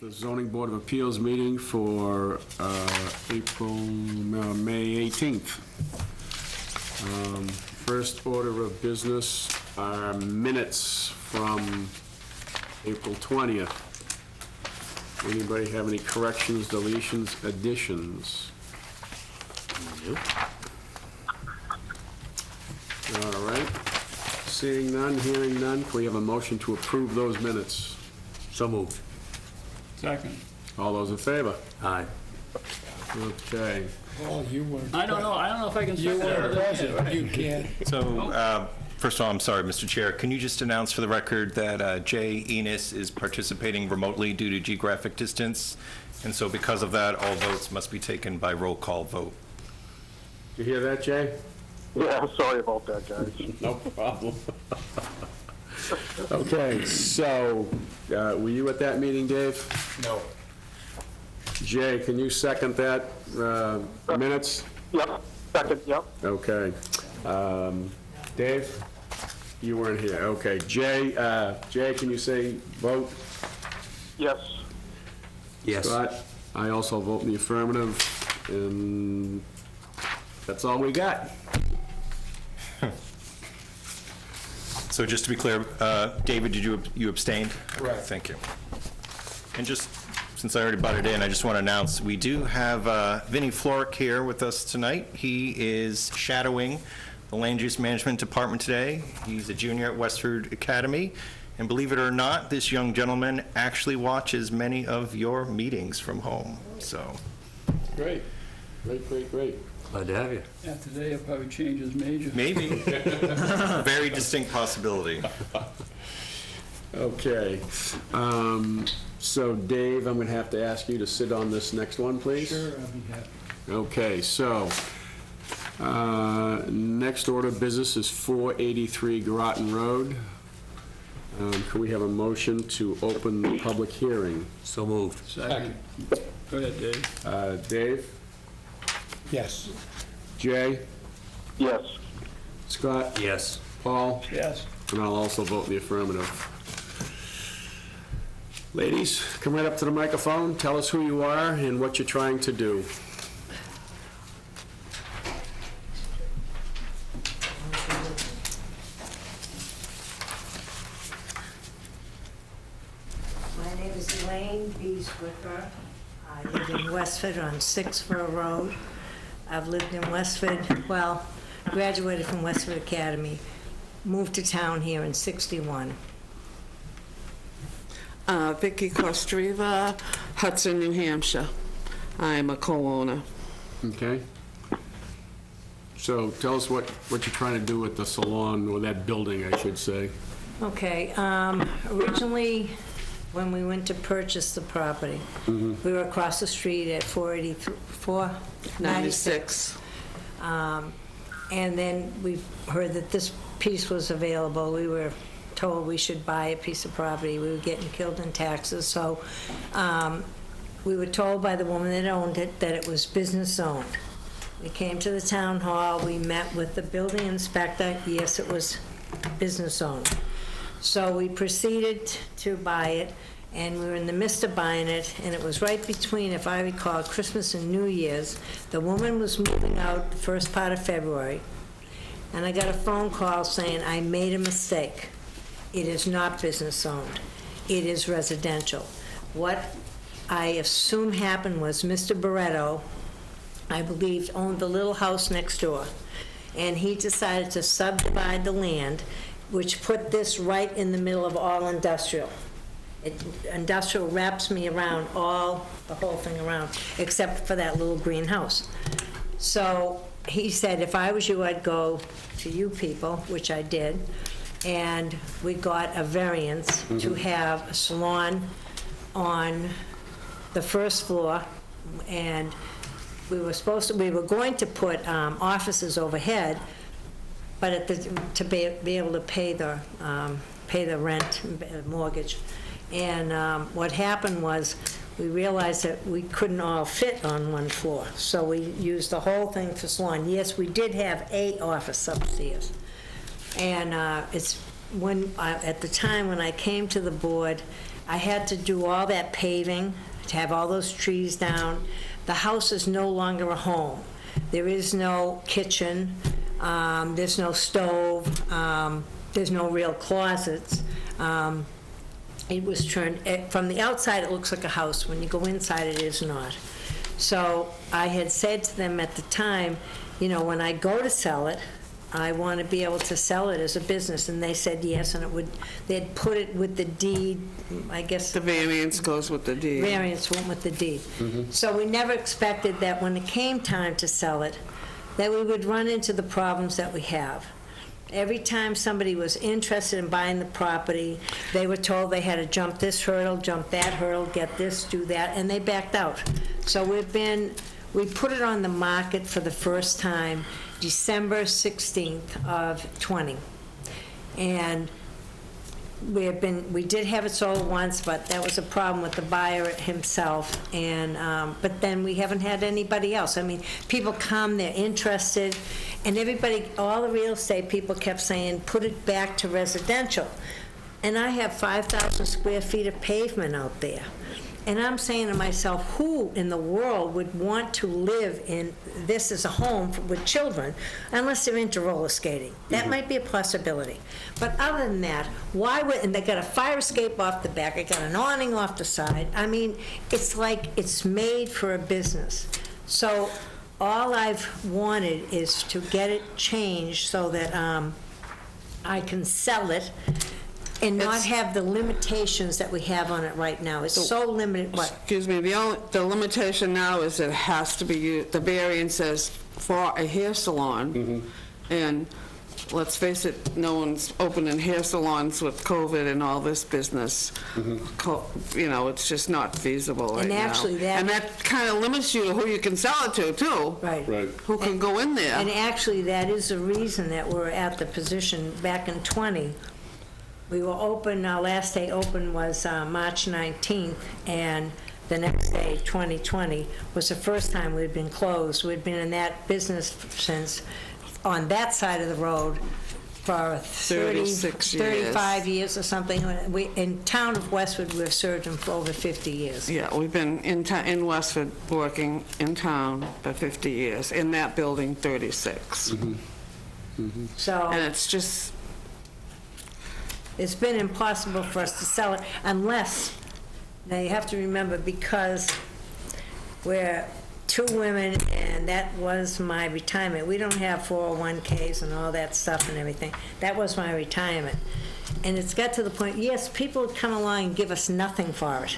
The Zoning Board of Appeals meeting for May 18th. First order of business are minutes from April 20th. Anybody have any corrections, deletions, additions? Nope. All right. Seeing none, hearing none, can we have a motion to approve those minutes? So moved. Second. All those in favor? Aye. Okay. Oh, you weren't. I don't know if I can You second weren't that. present, you can't. So, first of all, I'm sorry, Mr. Chair. Can you just announce for the record that Jay Enos is participating remotely due to geographic distance? And so because of that, all votes must be taken by roll call vote. Did you hear that, Jay? Yeah, sorry about that, guys. No problem. Okay, so, were you at that meeting, Dave? No. Jay, can you second that, minutes? Yep, second, yep. Okay. Dave? You weren't here, okay. Jay, can you say vote? Yes. Yes. Scott? I also vote in the affirmative, and that's all we got. So just to be clear, David, did you abstained? Right. Okay, thank you. And just, since I already butted in, I just want to announce, we do have Vinnie Florek here with us tonight. He is shadowing the Land Use Management Department today. He's a junior at Westford Academy. And believe it or not, this young gentleman actually watches many of your meetings from home, so. Great, great. Glad to have you. Yeah, today he'll probably change his major. Maybe. Very distinct possibility. Okay. So Dave, I'm going to have to ask you to sit on this next one, please. Sure, I'll be happy. Okay, so, next order of business is 483 Groton Road. Can we have a motion to open the public hearing? So moved. Second. Go ahead, Dave. Dave? Yes. Jay? Yes. Scott? Yes. Paul? Yes. And I'll also vote in the affirmative. Ladies, come right up to the microphone, tell us who you are and what you're trying to do. My name is Elaine B. Swiffer. I live in Westford on 6th Road. I've lived in Westford, well, graduated from Westford Academy, moved to town here in '61. Vicky Kostriva, Hudson, New Hampshire. I'm a co-owner. Okay? So tell us what you're trying to do with the salon, or that building, I should say. Okay, originally, when we went to purchase the property, we were across the street at 496. And then we heard that this piece was available. We were told we should buy a piece of property. We were getting killed in taxes, so we were told by the woman that owned it that it was business owned. We came to the town hall, we met with the building inspector. Yes, it was business owned. So we proceeded to buy it, and we were in the midst of buying it, and it was right between, if I recall, Christmas and New Year's. The woman was moving out the first part of February, and I got a phone call saying, I made a mistake. It is not business owned. It is residential. What I assume happened was Mr. Barretto, I believe, owned the little house next door, and he decided to subdivide the land, which put this right in the middle of all industrial. Industrial wraps me around the whole thing around, except for that little green house. So he said, if I was you, I'd go to you people, which I did, and we got a variance to have a salon on the first floor, and we were going to put offices overhead, but to be able to pay the rent, mortgage. And what happened was, we realized that we couldn't all fit on one floor, so we used the whole thing for salon. Yes, we did have an office upstairs. And at the time when I came to the board, I had to do all that paving, to have all those trees down. The house is no longer a home. There is no kitchen, there's no stove, there's no real closets. It was turned, from the outside, it looks like a house. When you go inside, it is not. So I had said to them at the time, you know, when I go to sell it, I want to be able to sell it as a business. And they said yes, and it would, they'd put it with the deed, I guess. The variance goes with the deed. Variance went with the deed. So we never expected that when it came time to sell it, that we would run into the problems that we have. Every time somebody was interested in buying the property, they were told they had to jump this hurdle, jump that hurdle, get this, do that, and they backed out. So we put it on the market for the first time December 16th of '20. And we did have it sold once, but that was a problem with the buyer himself, and, but then we haven't had anybody else. I mean, people come, they're interested, and everybody, all the real estate people kept saying, put it back to residential. And I have 5,000 square feet of pavement out there. And I'm saying to myself, who in the world would want to live in this as a home with children unless they're into roller skating? That might be a possibility. But other than that, why would, and they got a fire escape off the back, I got an awning off the side. I mean, it's like it's made for a business. So all I've wanted is to get it changed so that I can sell it and not have the limitations that we have on it right now. It's so limited. What? Excuse me, the limitation now is it has to be used, the variance says for a hair salon. And let's face it, no one's opening hair salons with COVID and all this business. You know, it's just not feasible right And now. actually And that kind of limits you to who you can sell it to, too. Right. Who can go in there. And actually, that is the reason that we're at the position back in '20. We were open, our last day open was March 19th, and the next day, 2020, was the first time we'd been closed. We'd been in that business since, on that side of the road, for 36 years. 35 years or something. In town of Westford, we've served them for over 50 years. Yeah, we've been in Westford, working in town for 50 years, in that building, 36. So And it's just, it's been impossible for us to sell it unless, now you have to remember, because we're two women and that was my retirement. We don't have 401ks and all that stuff and everything. That was my retirement. And it's got to the point, yes, people would come along and give us nothing for it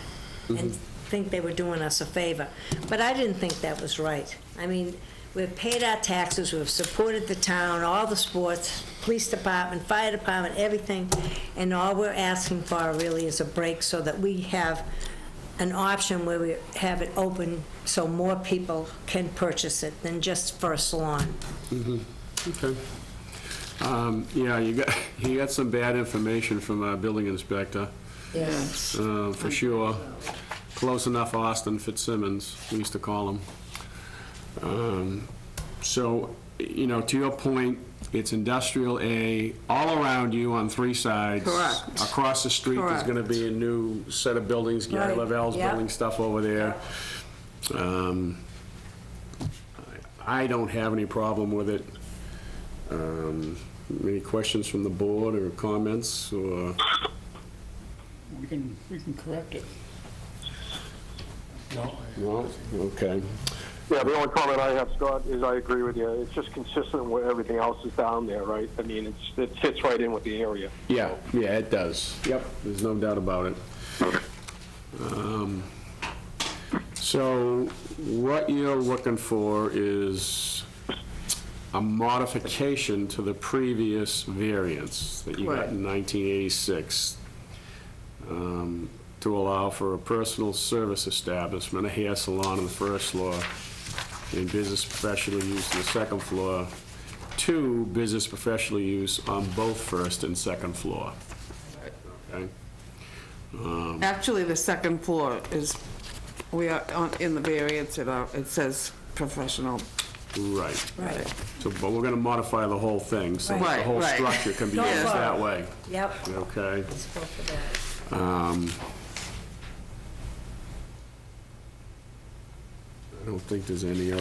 and think they were doing us a favor. But I didn't think that was right. I mean, we've paid our taxes, we've supported the town, all the sports, police department, fire department, everything, and all we're asking for really is a break so that we have an option where we have it open so more people can purchase it than just for a salon. Okay. Yeah, you got some bad information from our building inspector, Yes. for sure. Close enough Austin Fitzsimmons, we used to call him. So, you know, to your point, it's industrial A all around you on three sides. Correct. Across the street, there's Correct. going to be a new set of buildings, Gary Right, Lavelle's yeah. building stuff over there. I don't have any problem with it. Any questions from the board or comments, or? We can correct it. No? Okay. Yeah, the only comment I have, Scott, is I agree with you. It's just consistent with everything else is down there, right? I mean, it fits right in with the area. Yeah, it does. Yep, there's no doubt about it. So what you're looking for is a modification to the previous variance that you got in 1986, to allow for a personal service establishment, a hair salon on the first floor, and business professional use on the second floor, to business professional use on both first and second floor. Okay? actually, the second floor is, we are in the variance, it says professional. Right. Right. So, but we're gonna modify the whole thing, so that the Right, whole right. structure can be Go used for it. that way. Yep. Okay? Let's go for that. I don't think there's any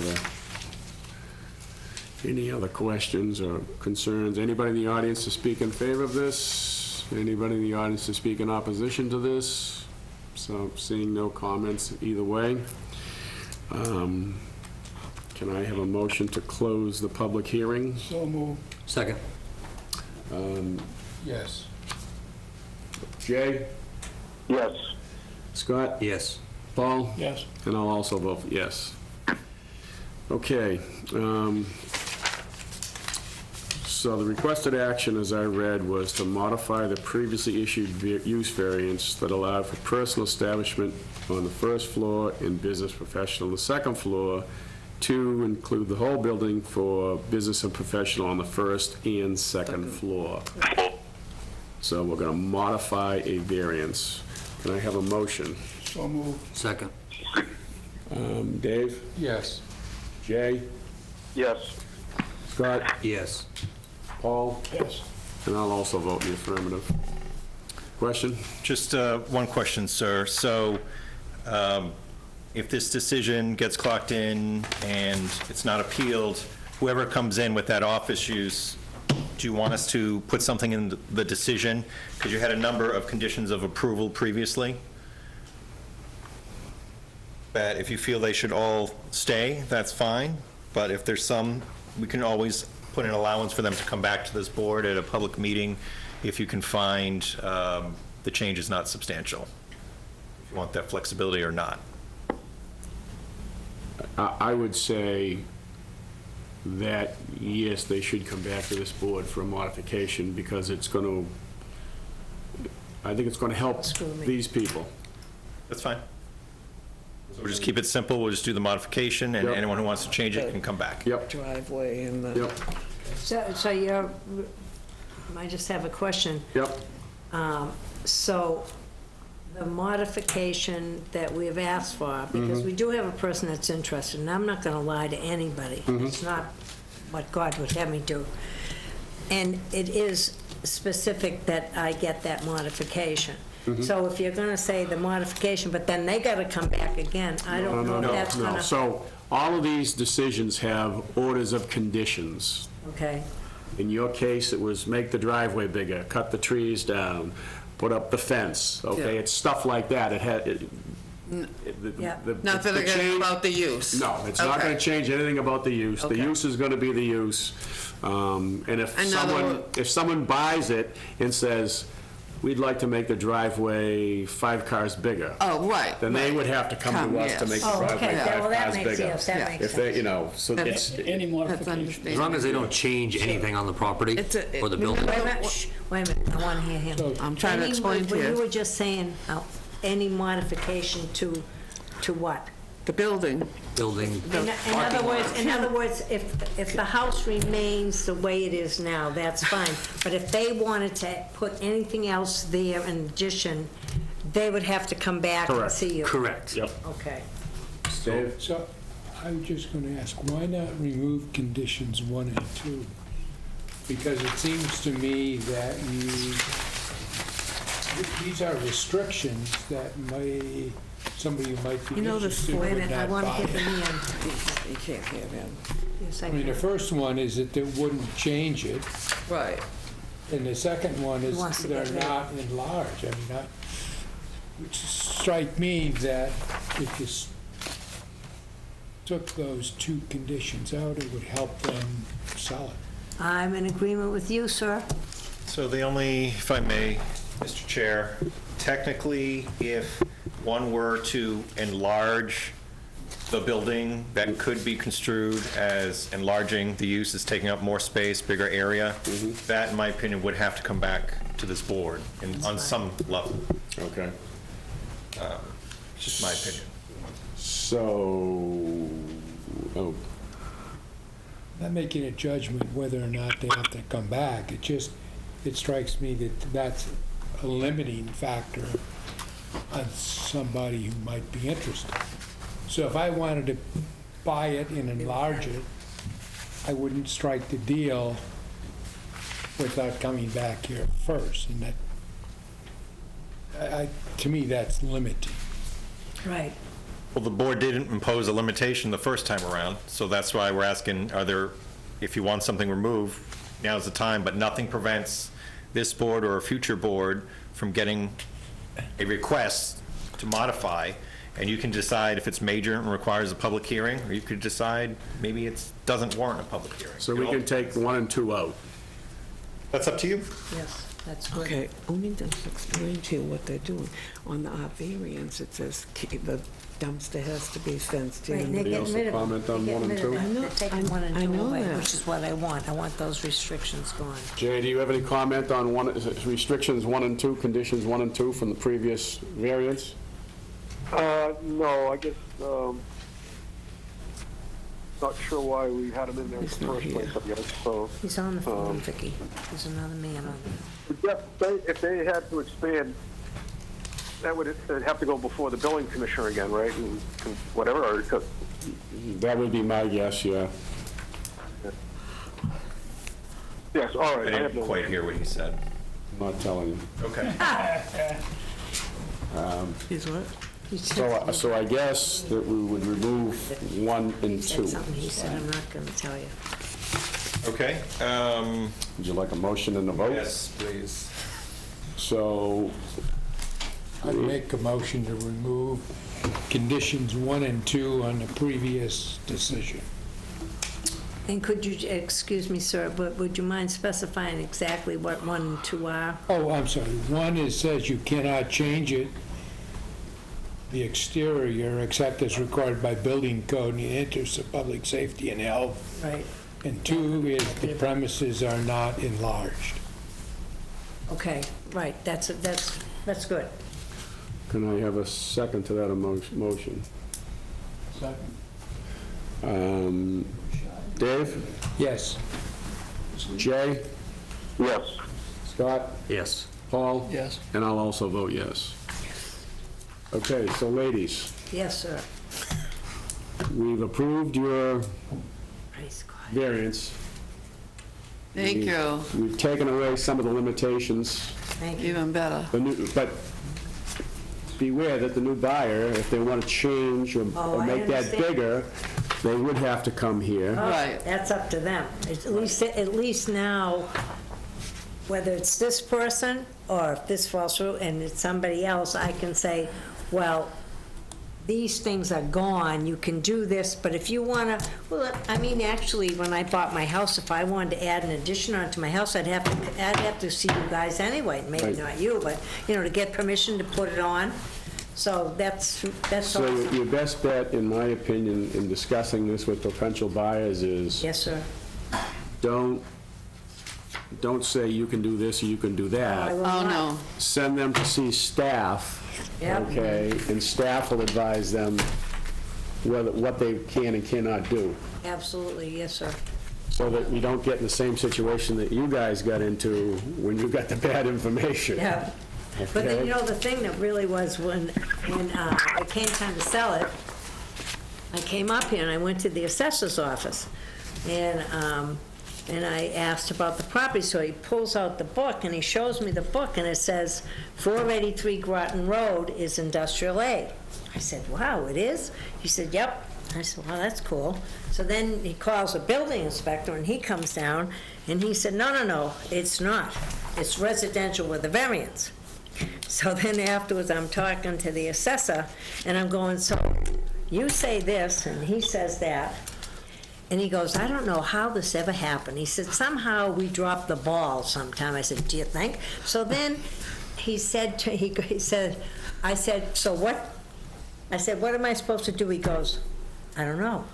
other questions or concerns. Anybody in the audience to speak in favor of this? Anybody in the audience to speak in opposition to this? So seeing no comments either way. Can I have a motion to close the public hearing? So moved. Second. Yes. Jay? Yes. Scott? Yes. Paul? Yes. And I'll also vote yes. Okay. So the requested action, as I read, was to modify the previously issued use variance that allowed for personal establishment on the first floor and business professional on the second floor, to include the whole building for business and professional on the first and second floor. So we're going to modify a variance. Can I have a motion? So moved. Second. Dave? Yes. Jay? Yes. Scott? Yes. Paul? Yes. And I'll also vote in the affirmative. Question? Just one question, sir. So if this decision gets clocked in and it's not appealed, whoever comes in with that office use, do you want us to put something in the decision? Because you had a number of conditions of approval previously. That if you feel they should all stay, that's fine. But if there's some, we can always put an allowance for them to come back to this board at a public meeting if you can find the change is not substantial. If you want that flexibility or not. I would say that, yes, they should come back to this board for a modification, because it's going to, I think it's going to help Screw me. these people. That's fine. We'll just keep it simple. We'll just do the modification, and Yep. anyone who wants to change it can come back. Yep, Driveway and the... yep, So you're, I just have a question. yep. So the modification that we've asked for, because we do have a person that's interested, and I'm not going to lie to anybody. It's not what God would have me do. And it is specific that I get that modification. So if you're going to say the modification, but then they got to come back again, I don't know if that's going No. to... So all of these decisions have orders of conditions. Okay, In your case, it was make the driveway bigger, cut the trees down, put up the fence, okay? Yeah. It's stuff like that. It had, Yeah. Not that again about the use. No, it's not Okay. going to change anything about the use. The Okay. use is going to be the use. And Another if someone buys it and says, we'd like to make the driveway 5 cars bigger, Oh, right. then they right. would have to come to us to yes. make the oh, driveway okay, 5 well, that cars makes, bigger. yes, that Yeah. makes If they, sense. so That's- it's, Any That's modification. understandable. As long as they don't change anything on the property It's a- or the it- building. Wait a minute, shh, wait a minute, I want to hear him. I'm trying to explain to When you you. were just saying, any modification to what? The building. Building. In other words, if the house remains the way it is now, that's fine. But if they wanted to put anything else there in addition, they would have to come back and Correct. see you. Correct. yep. Okay. Dave? So I'm just going to ask, why not remove conditions 1 and 2? Because it seems to me that these are restrictions that somebody who might be You know, the interested Wait a would minute, I not want to buy. get the man. You can't hear them. Yes, I I mean, the can. first one is that they wouldn't change it, Right. and the second one is He wants to they're get rid of not enlarged. I mean, which strike me that if you took those 2 conditions out, it would help them sell it. I'm in agreement with you, sir. So the only, if I may, Mr. Chair, technically, if one were to enlarge the building, that could be construed as enlarging the use, is taking up more space, bigger area. That, in my opinion, would have to come back to this board on some level. Okay. It's just my opinion. So, oh, Not making a judgment whether or not they have to come back. It strikes me that that's a limiting factor on somebody who might be interested. So if I wanted to buy it and enlarge it, I wouldn't strike the deal without coming back here first. And that, to me, that's limiting. Right. Well, the board didn't impose a limitation the first time around, so that's why we're asking, if you want something removed, now's the time, but nothing prevents this board or a future board from getting a request to modify, and you can decide if it's major and requires a public hearing, or you could decide maybe it doesn't warrant a public hearing. So we can take 1 and 2 out. That's up to you. Yes, that's good. Okay, only just explain to you what they're doing. On the variance, it says the dumpster has to be fenced Right, and in. they're Anybody else getting rid of comment on they're 1 and getting 2? rid of that. They're taking 1 and I 2 know away, that. which is what I want. I want those restrictions gone. Jay, do you have any comment on restrictions 1 and 2, conditions 1 and 2 from the previous variance? No, I guess, not sure why we had him in there in the He's not first place, here. I guess, so. He's on the phone, Vicky. There's another man on there. If they had to expand, that would, it'd have to go before the building commissioner again, right? And whatever, or, That would be my guess, yeah. yes, all I right. I have didn't no. quite hear what he said. I'm not telling you. Okay. Is what? So I guess that we would remove 1 and 2. Said something he said, I'm not going to tell you. Okay, Would you like a motion and a vote? yes, please. So, I'd make a motion to remove conditions 1 and 2 on the previous decision. And could you, excuse me, sir, but would you mind specifying exactly what 1 and 2 are? Oh, I'm sorry. 1, it says you cannot change it, the exterior, except as required by building code in the interests of public safety and health. Right. And 2 is the premises are not enlarged. Okay, right, that's good. can I have a second to that motion? Dave? Yes. Jay? Yes. Scott? Yes. Paul? Yes. And I'll also vote yes. Okay, so ladies, Yes, sir. we've approved your Praise God. variance. Thank you. We've taken away some of the limitations. Thank you. Even better. But beware that the new buyer, if they want to change or Oh, I make that understand. bigger, they would have to come here. Right. That's up to them. At least now, whether it's this person or if this falls through and it's somebody else, I can say, well, these things are gone, you can do this, but if you want to, well, I mean, actually, when I bought my house, if I wanted to add an addition onto my house, I'd have to see you guys anyway, maybe Right. not you, but, to get permission to put it on. So that's So awesome. your best bet, in my opinion, in discussing this with potential buyers is, Yes, sir. don't say you can do this or you can do I that. will Oh, not. no. Send them to see staff, Yep. okay? And staff will advise them what they can and cannot do, Absolutely, yes, sir. so that we don't get in the same situation that you guys got into when you got the bad information. Yeah. But then, Okay. the thing that really was when it came time to sell it, I came up here and I went to the assessor's office, and I asked about the property, so he pulls out the book, and he shows me the book, and it says, 483 Groton Road is Industrial A. I said, wow, it is? He said, yep. I said, well, that's cool. So then he calls a building inspector, and he comes down, and he said, no, it's not. It's residential with a variance. So then afterwards, I'm talking to the assessor, and I'm going, so you say this, and he says that. And he goes, I don't know how this ever happened. He said, somehow we dropped the ball sometime. I said, do you think? So then he said, I said, so what? I said, what am I supposed to do? He goes, I don't know.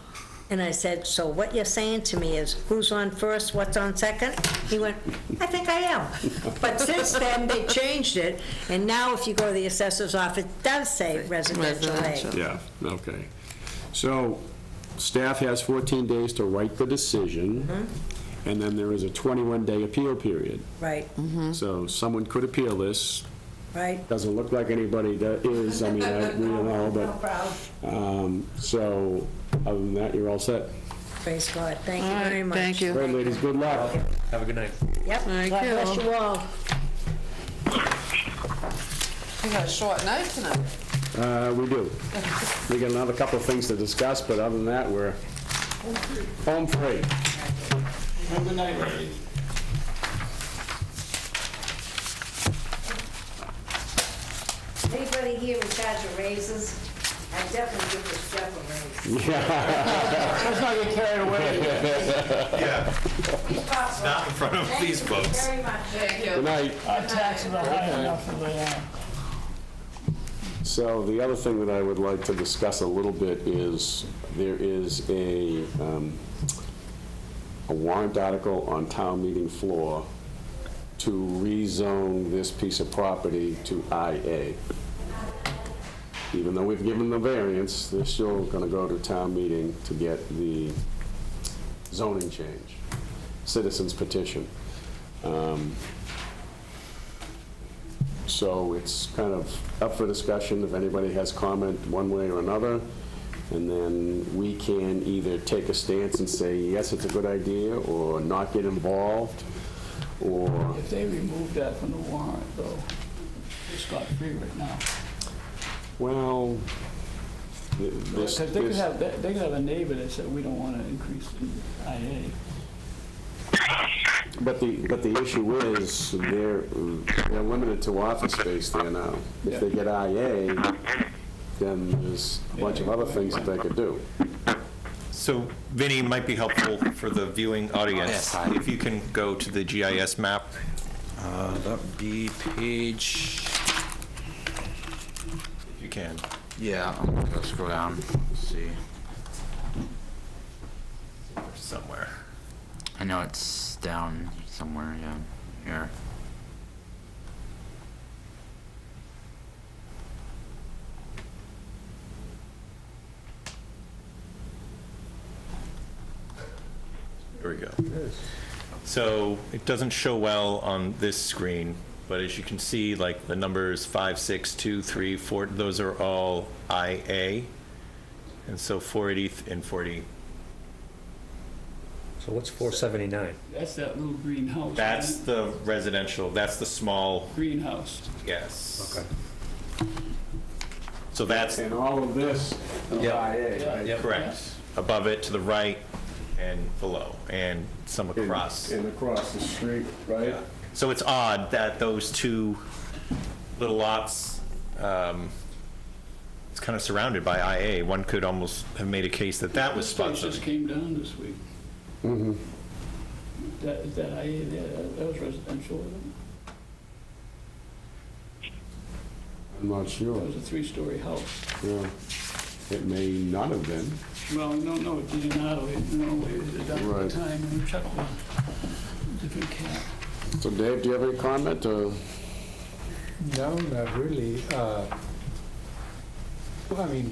And I said, so what you're saying to me is, who's on first, what's on second? He went, I think I am. But since then, they changed it, and now if you go to the assessor's office, it does say residential A. Residential. Yeah, okay. So staff has 14 days to write the decision, and then there is a 21-day appeal period. Right, So someone could appeal this. right. Doesn't look like anybody that is, I mean, we don't know, No but, problem. so, other than that, you're all set. Praise God, thank All you right, very much. thank you. All right, ladies, good luck. Have a good night. Yep, Thank God bless you. you all. We got a short night tonight. We do. We got another couple of things to discuss, but other than that, we're home free. Have a good night, ladies. Anybody here in charge of raises? I definitely give this Jeff a raise. Let's not get carried away. Yeah, He's possible. not in front of these Thank you folks. very much. Good night. Our taxes are high enough as they are. So the other thing that I would like to discuss a little bit is there is a warrant article on town meeting floor to rezone this piece of property to IA. Even though we've given the variance, they're still going to go to town meeting to get the zoning change, citizens petition. So it's kind of up for discussion if anybody has comment one way or another. And then we can either take a stance and say, yes, it's a good idea, or not get involved, or... If they remove that from the warrant, though, it's scot-free right now. Well, Because they could have a neighbor that said, we don't want to increase the IA. but the issue is, they're limited to office space there now. If they get IA, then there's a bunch of other things that they could do. So, Vinny, might be helpful for the viewing audience. Yes, hi. If you can go to the GIS map. That would be page, If you can. yeah, I'm gonna go scroll down, let's see. Somewhere. I know it's down somewhere, yeah, here. There we go. So it doesn't show well on this screen, but as you can see, like the numbers 5, 6, 2, 3, 4, those are all IA. And so 480 and 40, So what's 479? That's that little greenhouse. that's the residential, that's the small, Greenhouse. yes. Okay. So that's And all of this is IA, right? Yeah. correct. Above it, to the right, and below, and some across. And across the street, right? Yeah. So it's odd that those two little lots, it's kind of surrounded by IA. One could almost have made a case that that was This spot place just zoning. came down this week. Mm-hmm. That IA there, that was residential. I'm not That sure. was a 3-story house. Yeah. It may not have been. Well, no, it did not, no, it was done at Right. the time, and we checked the different cat. So Dave, do you have any comment? No, not really. Well, I mean,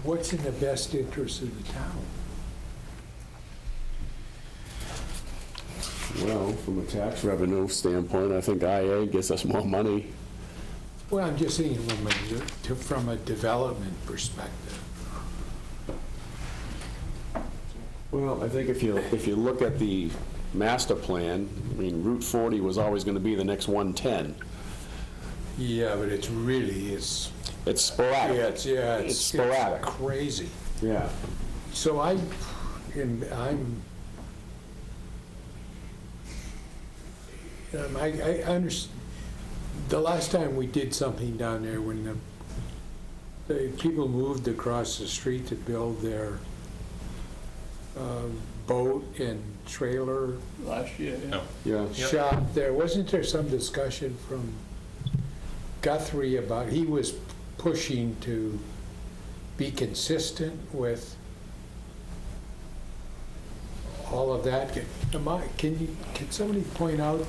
what's in the best interest of the town? Well, from a tax revenue standpoint, I think IA gets us more money. Well, I'm just thinking from a development perspective. Well, I think if you look at the master plan, I mean, Route 40 was always going to be the next 110. Yeah, but it's sporadic. it's sporadic. crazy. Yeah. So I'm I understand. The last time we did something down there, when the people moved across the street to build their boat and trailer Last year, yeah. No. Yeah. shop there, wasn't there some discussion from Guthrie about, he was pushing to be consistent with all of that? Can somebody point out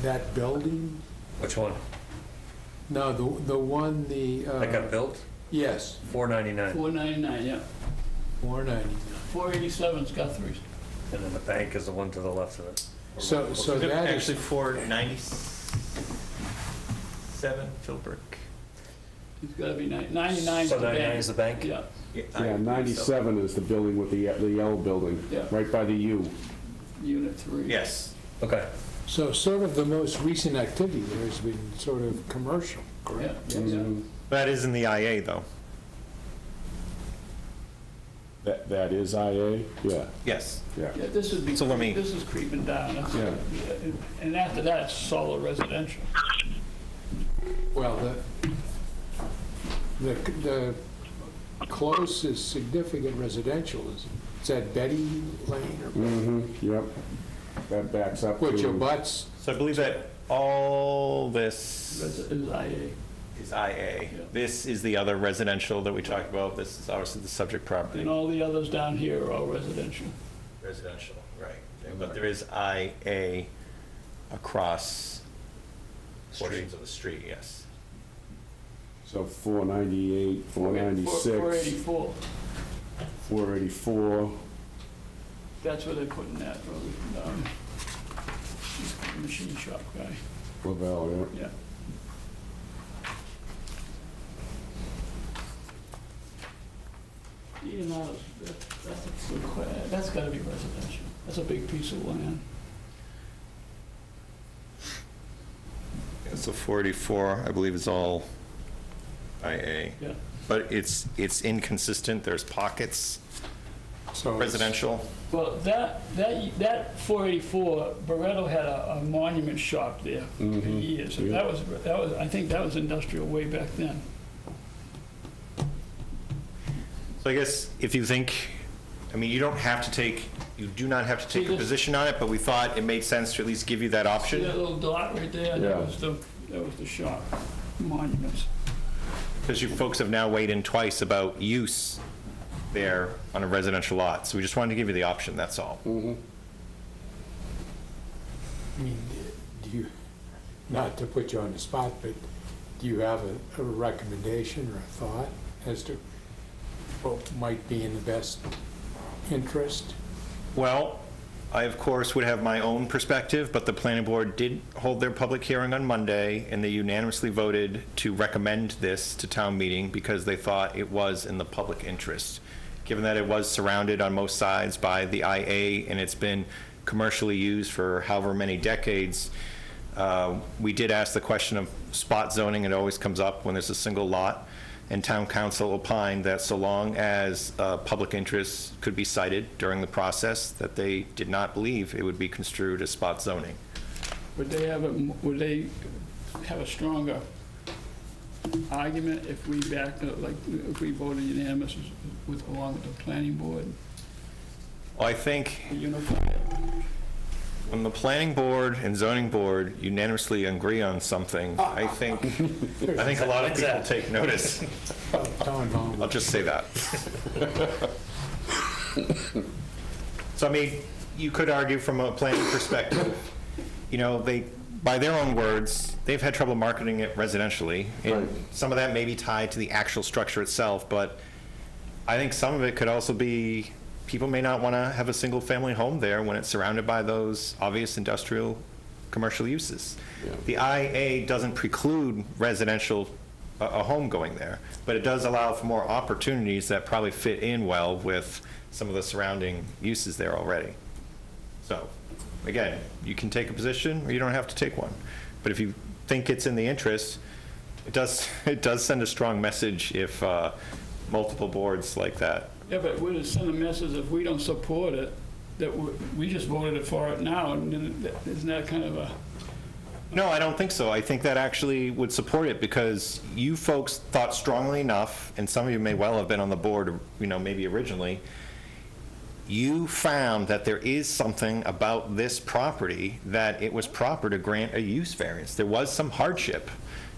that building? Which one? No, the one, That got built? yes, 499. 499, yeah. 490. 487's Guthrie's. And then the bank is the one to the left of it. So that is, Actually, 497, Philbrook. It's gotta be 99's So the 99 bank. is the bank? Yeah, Yeah, 97 is the building with the yellow building, Yeah. right by the U. Unit 3. Yes. Okay. So sort of the most recent activity there has been sort of commercial, Yeah, correct? yeah. That is in the IA, though. That is IA? Yeah, Yes. yeah. Yeah, this would be, So let me- this is creeping down. That's- Yeah. And after that, it's solid residential. Well, the closest significant residential is that Betty Lane or, Mm-hmm, yep. That backs up to... which abuts, So I believe that all this Is IA. is IA. This is the other residential that we talked about. This is obviously the subject property. And all the others down here are all residential. Residential, right. But there is IA across portions of the street, yes. So 498, 496, 484. 484, That's where they're putting that road. Machine shop guy, Lavelle, yeah. yeah. You know, that's gotta be residential. That's a big piece of land. Yeah, so 484, I believe, is all IA. Yeah. But it's inconsistent. There's pockets, so. it's- residential. Well, that 484, Barretto had a monument shop there for years. And Yeah. that was, I think that was industrial way back then. So I guess if you think, I mean, you do not have to take See a this- position on it, but we thought it made sense to at least give you that See option. that little dot right there? Yeah. That was the shop, monuments. Because you folks have now weighed in twice about use there on a residential lot. So we just wanted to give you the option, that's all. I mean, do you, not to put you on the spot, but do you have a recommendation or a thought as to what might be in the best interest? Well, I, of course, would have my own perspective, but the planning board did hold their public hearing on Monday, and they unanimously voted to recommend this to town meeting because they thought it was in the public interest. Given that it was surrounded on most sides by the IA and it's been commercially used for however many decades, we did ask the question of spot zoning. It always comes up when there's a single lot. And town council opined that so long as public interest could be cited during the process, that they did not believe it would be construed as spot zoning. Would they have a stronger argument if we backed up, like, if we voted unanimous along with the planning board, Well, I think unified? when the planning board and zoning board unanimously agree on something, I think a lot of people take notice. I'll just say that. So, I mean, you could argue from a planning perspective, you know, by their own words, they've had trouble marketing it residentially. And some of that may be tied to the actual structure itself, but I think some of it could also be, people may not want to have a single-family home there when it's surrounded by those obvious industrial, commercial uses. Yeah. The IA doesn't preclude residential, a home going there, but it does allow for more opportunities that probably fit in well with some of the surrounding uses there already. So, again, you can take a position or you don't have to take one. But if you think it's in the interest, it does send a strong message if multiple boards like that. Yeah, but would it send a message if we don't support it, that we just voted for it now, and then isn't that kind of a... No, I don't think so. I think that actually would support it because you folks thought strongly enough, and some of you may well have been on the board, you know, maybe originally. You found that there is something about this property that it was proper to grant a use variance. There was some hardship.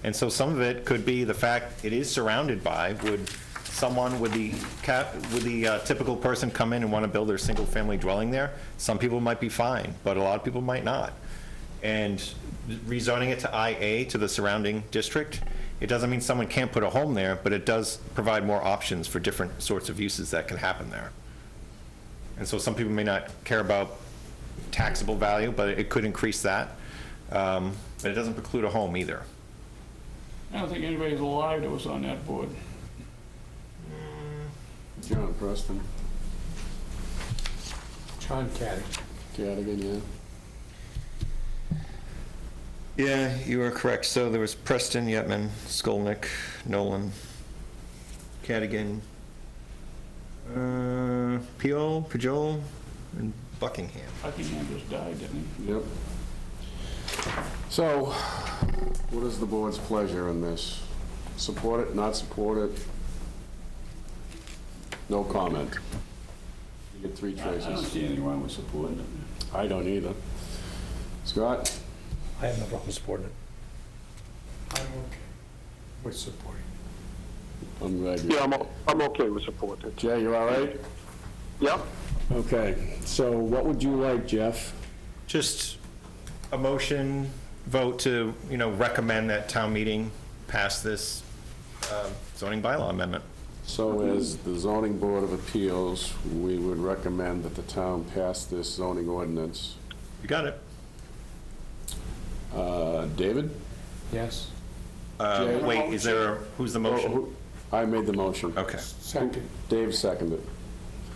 And so some of it could be the fact it is surrounded by. Would the typical person come in and want to build their single-family dwelling there? Some people might be fine, but a lot of people might not. And rezoning it to IA, to the surrounding district, it doesn't mean someone can't put a home there, but it does provide more options for different sorts of uses that can happen there. And so some people may not care about taxable value, but it could increase that. But it doesn't preclude a home either. I don't think anybody's alive that was on that board. John Preston, John Caddy. Cadigan, yeah. Yeah, you are correct. So there was Preston, Yetman, Skolnick, Nolan, Cadigan, Pujol, and Buckingham. Buckingham just died, didn't he? Yep. So, what is the board's pleasure in this? Support it, not support it? No comment. You get three I don't choices. see anything wrong with supporting it. I don't either. Scott? I have no problem supporting it. I'm okay with supporting. I'm glad you... Yeah, I'm okay with supporting it. Jay, you all right? Yep. Okay, so what would you like, Jeff? Just a motion, vote to, recommend that town meeting pass this zoning bylaw amendment. So as the zoning board of appeals, we would recommend that the town pass this zoning ordinance. You got it. David? Yes? Jay? Wait, who's the motion? I made the motion. Okay, Second. Dave seconded.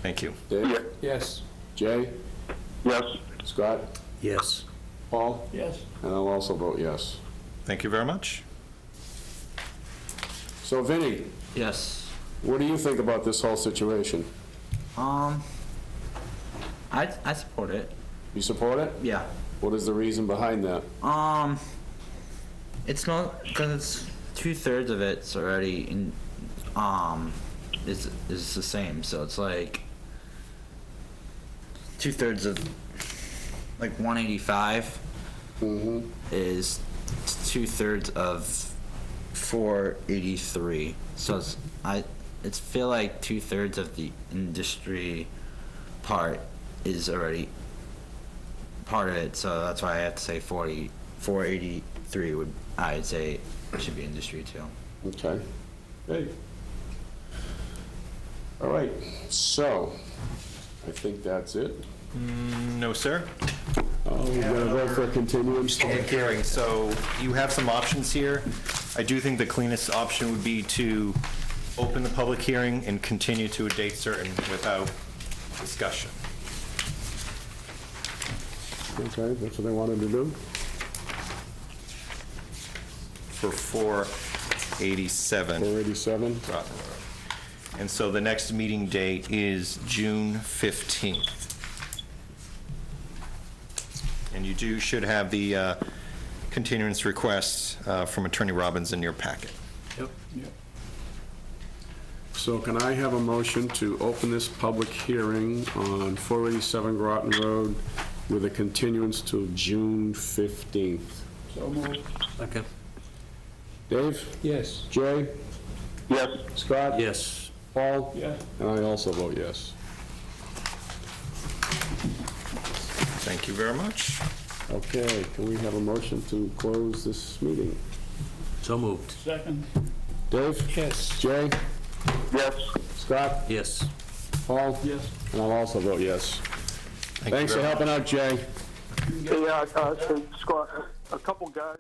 thank you. Dave? Yeah. Yes. Jay? Yes. Scott? Yes. Paul? Yes. And I'll also vote yes. Thank you very much. So Vinnie, Yes. what do you think about this whole situation? I support it. You support it? Yeah. What is the reason behind that? It's not, because it's 2/3 of it's already in, is the same, so it's like 2/3 of, like 185 is 2/3 of 483. So it's feel like 2/3 of the industry part is already part of it, so that's why I have to say 483 would, I'd say, should be industry too. Okay. Hey. All right, so I think that's it. No, sir. We're gonna vote for a continuance. Public hearing, so you have some options here. I do think the cleanest option would be to open the public hearing and continue to a date certain without discussion. Okay, that's what they wanted to do. For 487 487. Groton Road. And so the next meeting date is June 15th. And you should have the continuance request from Attorney Robbins in your packet. Yep. So can I have a motion to open this public hearing on 487 Groton Road with a continuance till June 15th? So moved. Okay. Dave? Yes. Jay? Yes. Scott? Yes. Paul? Yes. And I also vote yes. Thank you very much. Okay, can we have a motion to close this meeting? So moved. Second. Dave? Yes. Jay? Yes. Scott? Yes. Paul? Yes. And I'll also vote yes. Thank you Thanks for very much. helping out, Jay. Yeah, Scott, a couple guys.